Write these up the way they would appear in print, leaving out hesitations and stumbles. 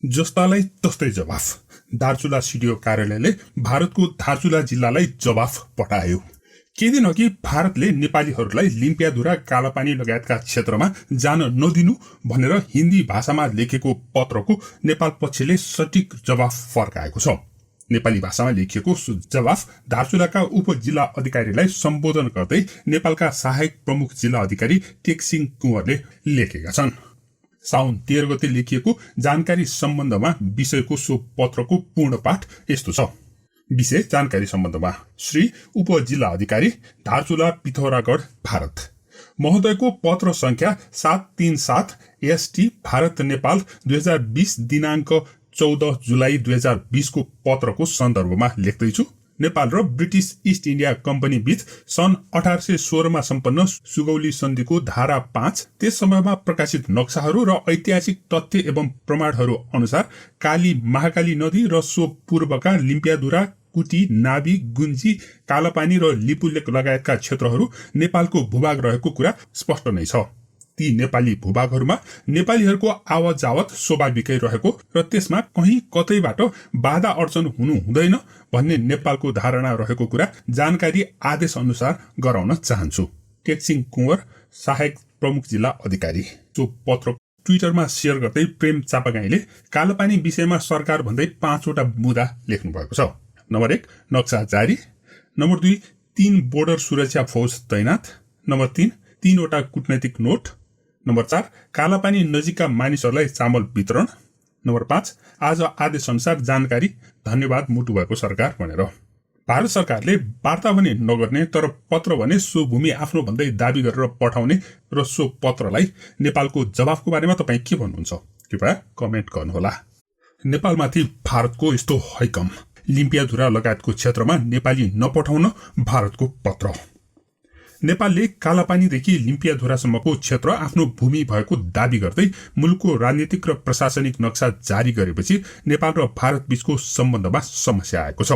जस्तालाई तस्तै जवाफ। दार्चुला सिडिओ कार्यालयले भारतको दार्चुला जिल्लालाई जवाफ पठायो। केही दिन अघि भारतले नेपालीहरूलाई लिम्पियाधुरा कालापानी लगायतका क्षेत्रमा जान नदिनु भनेर हिन्दी भाषामा लेखेको पत्रको नेपाल पक्षले सटिक जवाफ फर्काएको छ। नेपाली भाषामा लेखिएको जवाफ दार्चुलाका उपजिल्ला अधिकारीलाई सम्बोधन गर्दै नेपालका सहायक प्रमुख जिल्ला अधिकारी टेकसिंह कुँवरले लेखेका छन्। साउन 13 गते लेखिएको जानकारी सम्बन्धमा विषयको सो पत्रको पूर्ण पाठ यस्तो छ। विषय जानकारी सम्बन्धमा श्री उपजिल्ला अधिकारी दार्चुला पिथौरागढ भारत महोदयको पत्र संख्या 737 ST भारत नेपाल 2020 दिनाङ्क 14 जुलाई 2020 को पत्रको सन्दर्भमा लेख्दैछु। नेपाल र ब्रिटिश इस्ट इन्डिया कम्पनी बीच सन् 1816 मा सम्पन्न सुगौली सन्धिको धारा 5 त्यस समयमा प्रकाशित नक्साहरू र ऐतिहासिक तथ्य एवं प्रमाणहरू अनुसार काली महाकाली नदी र सो पूर्वका लिम्पियाधुरा कुटी नाभी गुन्जी कालापानी र लिपुलेक लगायतका क्षेत्रहरू नेपालको भूभाग रहेको कुरा स्पष्ट नै छ। ती नेपाली भूभागहरूमा नेपालीहरूको आवत जावत स्वाभाविकै रहेको र त्यसमा कहीँ कतैबाट बाधा अड्चन हुनु हुँदैन भन्ने नेपालको धारणा रहेको कुरा जानकारी आदेश अनुसार गराउन चाहन्छु। टेकसिंह कुँवर सहायक प्रमुख जिल्ला अधिकारी। सो पत्र ट्विटरमा शेयर गर्दै प्रेम चापागाईले कालापानी विषयमा सरकार भन्दै 5 वटा मुद्दा लेख्नु भएको छ। नम्बर 1 नक्सा जारी, नम्बर 2 3 बोर्डर सुरक्षा फौज तैनात, नम्बर 3 3 वटा कूटनैतिक नोट, नम्बर 4 कालापानी नजिकका मानिसहरूलाई चामल वितरण, नम्बर 5 आज आदेश अनुसार जानकारी धन्यवाद मुटु भएको सरकार भनेर। भारत सरकारले वार्ता भने नगर्ने तर पत्र भने सो भूमि आफ्नो भन्दै दाबी गरेर पठाउने र सो पत्रलाई नेपालको जवाफको बारेमा तपाईँ के भन्नुहुन्छ कृपया कमेन्ट गर्नुहोला। नेपालमाथि भारतको यस्तो हैकम, लिम्पियाधुरा लगायतको क्षेत्रमा नेपाली नपठाउन भारतको पत्र। नेपालले कालापानीदेखि लिम्पियाधुरासम्मको क्षेत्र आफ्नो भूमि भएको दाबी गर्दै मुलुकको राजनीतिक र प्रशासनिक नक्सा जारी गरेपछि नेपाल र भारत बीचको सम्बन्धमा समस्या आएको छ।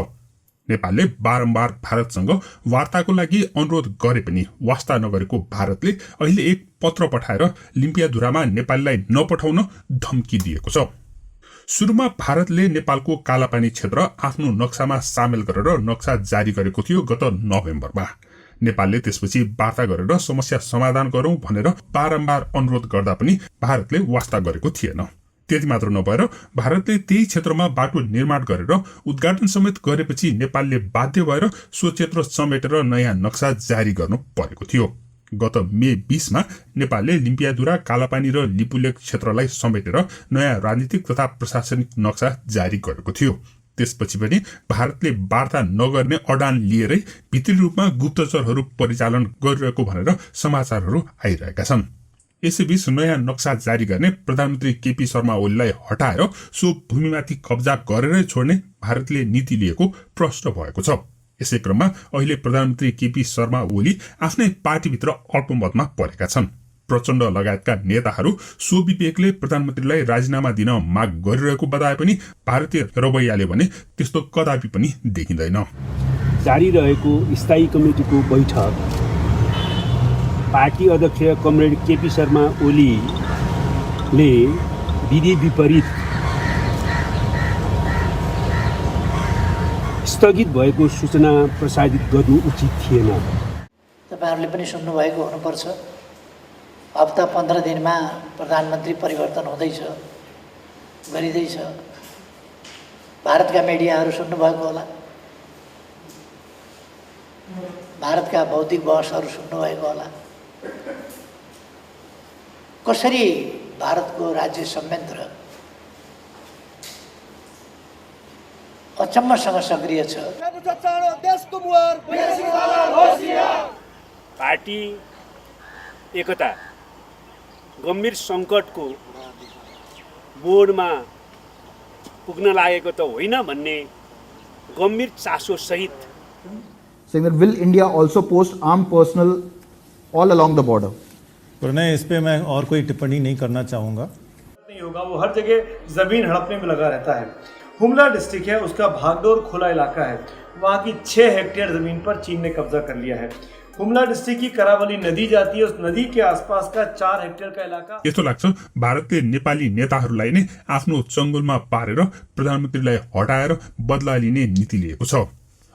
नेपालले बारम्बार भारतसँग वार्ताको लागि अनुरोध गरे पनि वास्ता नगरेको भारतले अहिले एक पत्र पठाएर लिम्पियाधुरामा नेपालीलाई नपठाउन धम्की दिएको छ। सुरुमा भारतले नेपालको कालापानी क्षेत्र आफ्नो नक्सामा सामेल गरेर नक्सा जारी गरेको थियो गत नोभेम्बरमा। नेपालले त्यसपछि वार्ता गरेर समस्या समाधान गरौं भनेर बारम्बार अनुरोध गर्दा पनि भारतले वास्ता गरेको थिएन। त्यति मात्र नभएर भारतले त्यही क्षेत्रमा बाटो निर्माण गरेर उद्घाटन समेत गरेपछि नेपालले बाध्य भएर सो क्षेत्र समेटेर नयाँ नक्सा जारी गर्नु परेको थियो। गत मे 20 मा नेपालले लिम्पियाधुरा कालापानी र लिपुलेक क्षेत्रलाई समेटेर नयाँ राजनीतिक तथा प्रशासनिक नक्सा जारी गरेको थियो। त्यसपछि पनि भारतले वार्ता नगर्ने अडान लिएरै भित्री रूपमा गुप्तचरहरू परिचालन गरिरहेको भनेर समाचारहरू आइरहेका छन्। यसैबीच नयाँ नक्सा जारी गर्ने प्रधानमन्त्री केपी शर्मा ओलीलाई हटाएर सो भूमिमाथि कब्जा गरेरै छोड्ने भारतले नीति लिएको प्रश्न भएको छ। यसै क्रममा अहिले प्रधानमन्त्री केपी शर्मा ओली आफ्नै पार्टीभित्र अल्पमतमा परेका छन्। प्रचण्ड लगायतका नेताहरू सो विवेकले प्रधानमन्त्रीलाई राजीनामा दिन माग गरिरहेको बताए पनि भारतीय रवैयाले भने त्यस्तो कदापि पनि देखिँदैन। जारी रहेको स्थायी कमिटिको बैठक पार्टी अध्यक्ष कमरेड केपी शर्मा ओलीले विधि विपरीत स्थगित भएको सूचना प्रसारित गर्नु उचित थिएन। तपाईहरुले पनि सुन्नु भएको हुनुपर्छ। हप्ता 15 दिनमा प्रधानमन्त्री परिवर्तन हुँदैछ, गरिँदैछ। भारतका मिडियाहरू सुन्नुभएको होला, भारतका भौतिक बहसहरू सुन्नुभएको होला। कसरी भारतको राज्य संयन्त्र अचम्मसँग सक्रिय छ। पार्टी एकता गम्भीर सङ्कटको बोर्डमा पुग्न लागेको त होइन भन्ने गम्भीर चासो सहित saying that will India also post armed personnel all along the border? Pranay, इस पे मैं और कोई टिप्पणी नहीं करना चाहूँगा। नहीं होगा, वो हर जगह ज़मीन हड़पने में लगा रहता है। हुमला डिस्ट्रिक्ट है, उसका भागदौड़ खुला इलाका है। वहाँ की 6 हेक्टेयर ज़मीन पर चीन ने कब्जा कर लिया है। हुमला डिस्ट्रिक्ट की करावली नदी जाती है। उस नदी के आसपास का 4 हेक्टेयर का इलाका यस्तो लाग्छ भारतले नेपाली नेताहरूलाई नै आफ्नो चङ्गुलमा पारेर प्रधानमन्त्रीलाई हटाएर बदला लिने नीति लिएको छ।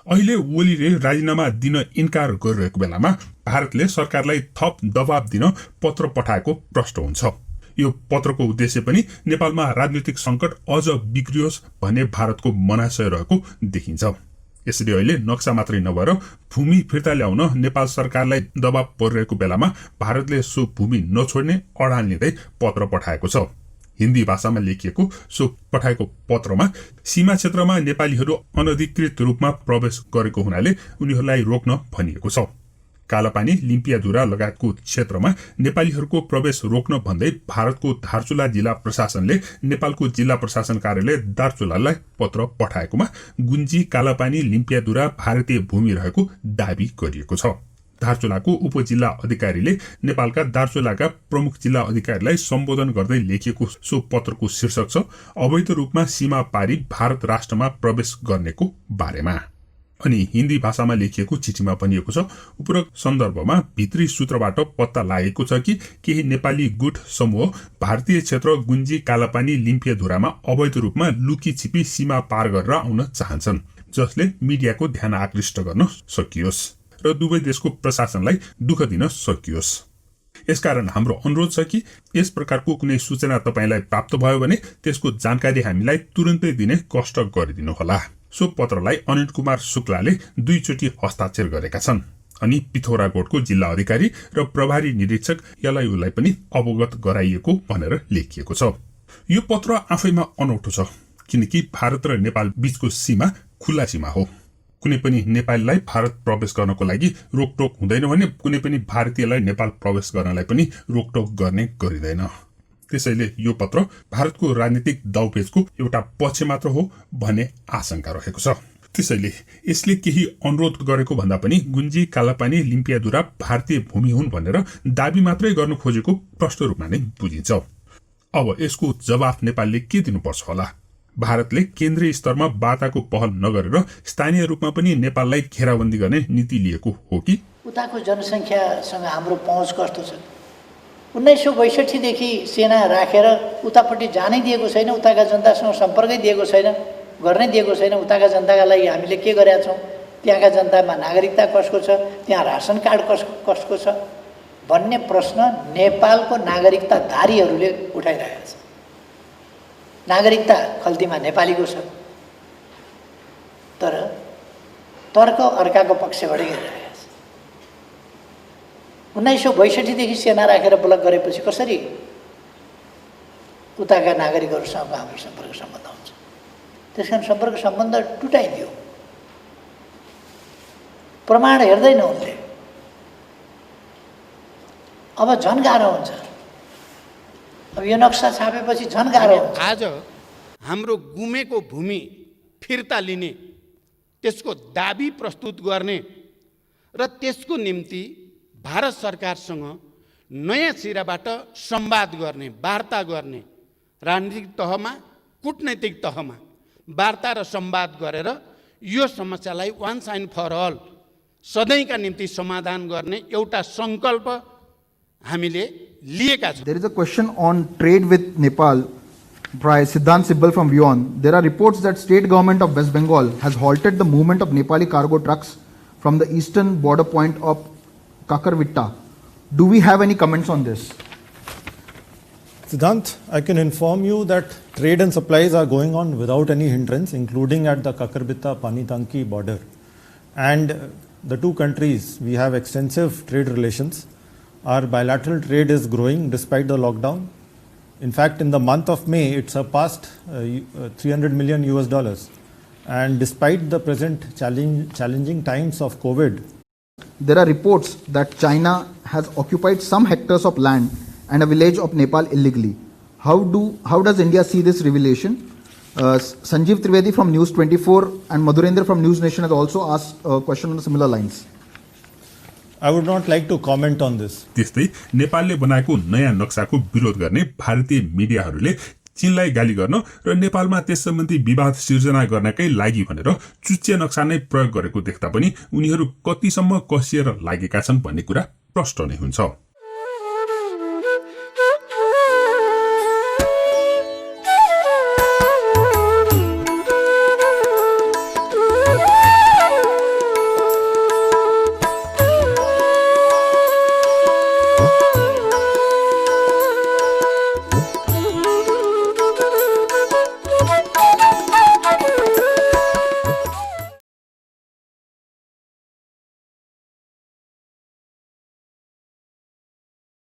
अहिले ओलीले राजीनामा दिन इन्कार गरिरहेको बेलामा भारतले सरकारलाई थप दबाब दिन पत्र पठाएको प्रश्न हुन्छ। यो पत्रको उद्देश्य पनि नेपालमा राजनीतिक संकट अझ बिग्रियोस् भन्ने भारतको मनाशय रहेको देखिन्छ। यसरी अहिले नक्सा मात्रै नभएर भूमि फिर्ता ल्याउन नेपाल सरकारलाई दबाब परिरहेको बेलामा भारतले सो भूमि नछोड्ने अडान लिँदै पत्र पठाएको छ। हिन्दी भाषामा लेखिएको सो पठाएको पत्रमा सीमा क्षेत्रमा नेपालीहरू अनधिकृत रूपमा प्रवेश गरेको हुनाले उनीहरूलाई रोक्न भनिएको छ। कालापानी, लिम्पियाधुरा लगायतको क्षेत्रमा नेपालीहरूको प्रवेश रोक्न भन्दै भारतको धारचुला जिल्ला प्रशासनले नेपालको जिल्ला प्रशासन कार्यालय दार्चुलालाई पत्र पठाएकोमा गुन्जी, कालापानी, लिम्पियाधुरा भारतीय भूमि रहेको दावी गरिएको छ। दार्चुलाको उपजिल्ला अधिकारीले नेपालका दार्चुलाका प्रमुख जिल्ला अधिकारीलाई सम्बोधन गर्दै लेखिएको सो पत्रको शीर्षक छ अवैध रूपमा सीमा पारी भारत राष्ट्रमा प्रवेश गर्नेको बारेमा। अनि हिन्दी भाषामा लेखिएको चिठीमा भनिएको छ उपरोक्त सन्दर्भमा भित्री सूत्रबाट पत्ता लागेको छ कि केही नेपाली गुट समूह भारतीय क्षेत्र गुन्जी, कालापानी, लिम्पियाधुरामा अवैध रूपमा लुकी छिपी सीमा पार गरेर आउन चाहन्छन्, जसले मिडियाको ध्यान आकृष्ट गर्न सकियोस् र दुवै देशको प्रशासनलाई दुःख दिन सकियोस्। यसकारण हाम्रो अनुरोध छ कि यस प्रकारको कुनै सूचना तपाईलाई प्राप्त भयो भने त्यसको जानकारी हामीलाई तुरुन्तै दिने कष्ट गरिदिनुहोला। सो पत्रलाई अनिल कुमार शुक्लाले 2 चोटि हस्ताक्षर गरेका छन् अनि पिथौराकोटको जिल्ला अधिकारी र प्रभारी निरीक्षक यलायुलाई पनि अवगत गराइएको भनेर लेखिएको छ। यो पत्र आफैमा अनौठो छ किनकि भारत र नेपाल बीचको सीमा खुला सीमा हो। कुनै पनि नेपालीलाई भारत प्रवेश गर्नको लागि रोकटोक हुँदैन भने कुनै पनि भारतीयलाई नेपाल प्रवेश गर्नलाई पनि रोकटोक गर्ने गरिँदैन। त्यसैले यो पत्र भारतको राजनीतिक दाउपेचको एउटा पक्ष मात्र हो भन्ने आशंका रहेको छ। त्यसैले यसले केही अनुरोध गरेको भन्दा पनि गुन्जी, कालापानी, लिम्पियाधुरा भारतीय भूमि हुन् भनेर दाबी मात्रै गर्न खोजेको प्रष्ट रूपमा नै बुझिन्छ। अब यसको जवाफ नेपालले के दिनुपर्छ होला? भारतले केन्द्रीय स्तरमा वार्ताको पहल नगरेर स्थानीय रूपमा पनि नेपाललाई घेराबन्दी गर्ने नीति लिएको हो कि? उताको जनसङ्ख्यासँग हाम्रो पहुँच कस्तो छ? 1962 देखि सेना राखेर उतापट्टि जानै दिएको छैन, उताका जनतासँग सम्पर्कै दिएको छैन, गर्नै दिएको छैन। उताका जनताका लागि हामीले के गरेका छौँ? त्यहाँका जनतामा नागरिकता कसको छ, त्यहाँ रासन कार्ड कसको छ भन्ने प्रश्न नेपालको नागरिकताधारीहरूले उठाइरहेका छन्। नागरिकता खल्तीमा नेपालीको छ, तर तर्क अर्काको पक्षबाटै गरिरहेका छ। 1962 देखि सेना राखेर ब्लक गरेपछि कसरी उताका नागरिकहरूसँग हाम्रो सम्पर्क सम्बन्ध हुन्छ? त्यसकारण सम्पर्क सम्बन्ध टुटाइदियो। प्रमाण हेर्दैन उनले। अब झन् गाह्रो हुन्छ। अब यो नक्सा छापेपछि झन् गाह्रो हुन्छ। आज हाम्रो गुमेको भूमि फिर्ता लिने, त्यसको दाबी प्रस्तुत गर्ने र त्यसको निम्ति भारत सरकारसँग नयाँ सिराबाट संवाद गर्ने, वार्ता गर्ने, राजनीतिक तहमा, कूटनैतिक तहमा वार्ता र संवाद गरेर यो समस्यालाई वान्स एन्ड फर अल सधैँका निम्ति समाधान गर्ने एउटा संकल्प हामीले लिएका छौँ। There is a question on trade with Nepal by Siddhant Sibbal from WION. There are reports that state government of West Bengal has halted the movement of Nepali cargo trucks from the eastern border point of Kakarvitta. Do we have any comments on this? Siddhant, I can inform you that trade and supplies are going on without any hindrance, including at the Kakarbitta-Panitanki border. And the two countries, we have extensive trade relations. Our bilateral trade is growing despite the lockdown. In fact, in the month of May, it surpassed $300 million. And despite the present challenging times of COVID, There are reports that China has occupied some hectares of land and a village of Nepal illegally. How does India see this revelation? Sanjeev Trivedi from News 24 and Madhurendra from News Nation has also asked a question on similar lines. I would not like to comment on this. त्यस्तै नेपालले बनाएको नयाँ नक्साको विरोध गर्ने भारतीय मिडियाहरूले चीनलाई गाली गर्न र नेपालमा त्यस सम्बन्धी विवाद सिर्जना गर्नकै लागि भनेर चुच्चे नक्सा नै प्रयोग गरेको देख्दा पनि उनीहरू कतिसम्म कसिएर लागेका छन् भन्ने कुरा प्रष्ट नै हुन्छ।